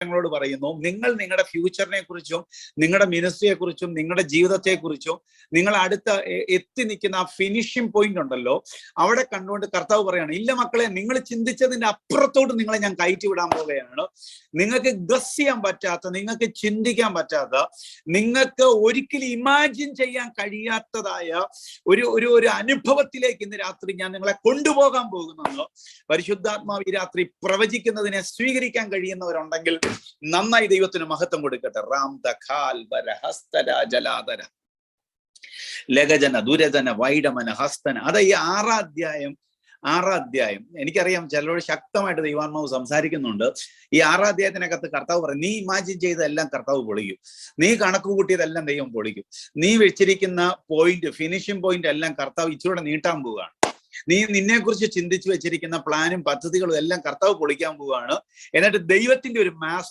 നിങ്ങളോട് പറയുന്നു, നിങ്ങൾ നിങ്ങളുടെ ഫ്യൂച്ചറിനെ കുറിച്ചും നിങ്ങളുടെ മിനിസ്ട്രിയെ കുറിച്ചും നിങ്ങളുടെ ജീവിതത്തെ കുറിച്ചും നിങ്ങൾ അടുത്ത എത്തി നിൽക്കുന്ന ആ ഫിനിഷിംഗ് പോയിന്റ് ഉണ്ടല്ലോ, അവിടെ കണ്ടുകൊണ്ട് കർത്താവ് പറയാണ്, ഇല്ല മക്കളെ, നിങ്ങൾ ചിന്തിച്ചതിന്റെ അപ്പുറത്തോട്ട് നിങ്ങളെ ഞാൻ കയറ്റി വിടാൻ പോവുകയാണ്. നിങ്ങൾക്ക് ഗസ് ചെയ്യാൻ പറ്റാത്ത, നിങ്ങൾക്ക് ചിന്തിക്കാൻ പറ്റാത്ത, നിങ്ങൾക്ക് ഒരിക്കലും ഇമാജിൻ ചെയ്യാൻ കഴിയാത്തതായ ഒരു അനുഭവത്തിലേക്ക് ഇന്ന് രാത്രി ഞാൻ നിങ്ങളെ കൊണ്ടുപോകാൻ പോകുന്നത്. പരിശുദ്ധാത്മാവ് ഈ രാത്രി പ്രവചിക്കുന്നതിനെ സ്വീകരിക്കാൻ കഴിയുന്നവരുണ്ടെങ്കിൽ നന്നായി ദൈവത്തിന് മഹത്വം കൊടുക്കട്ടെ. റാം ദഖാൽ ബരഹസ്തര ജലാധര ലഗജന ദുരജന വൈഡമന ഹസ്തന. അതാ ഈ ആറാം അധ്യായം എനിക്കറിയാം ചിലരോട് ശക്തമായിട്ട് ദൈവാത്മാവ് സംസാരിക്കുന്നുണ്ട്. ഈ ആറാം അധ്യായത്തിനകത്ത് കർത്താവ് പറയും, നീ ഇമാജിൻ ചെയ്തതെല്ലാം കർത്താവ് പൊളിക്കും, നീ കണക്ക് കൂട്ടിയതെല്ലാം ദൈവം പൊളിക്കും, നീ വെച്ചിരിക്കുന്ന പോയിന്റ്, ഫിനിഷിംഗ് പോയിന്റ് എല്ലാം കർത്താവ് ഇച്ചിലൂടെ നീട്ടാൻ പോവുകയാണ്. നീ നിന്നെക്കുറിച്ച് ചിന്തിച്ചു വെച്ചിരിക്കുന്ന പ്ലാനും പദ്ധതികളും എല്ലാം കർത്താവ് പൊളിക്കാൻ പോവുകയാണ്. എന്നിട്ട് ദൈവത്തിന്റെ ഒരു മാസ്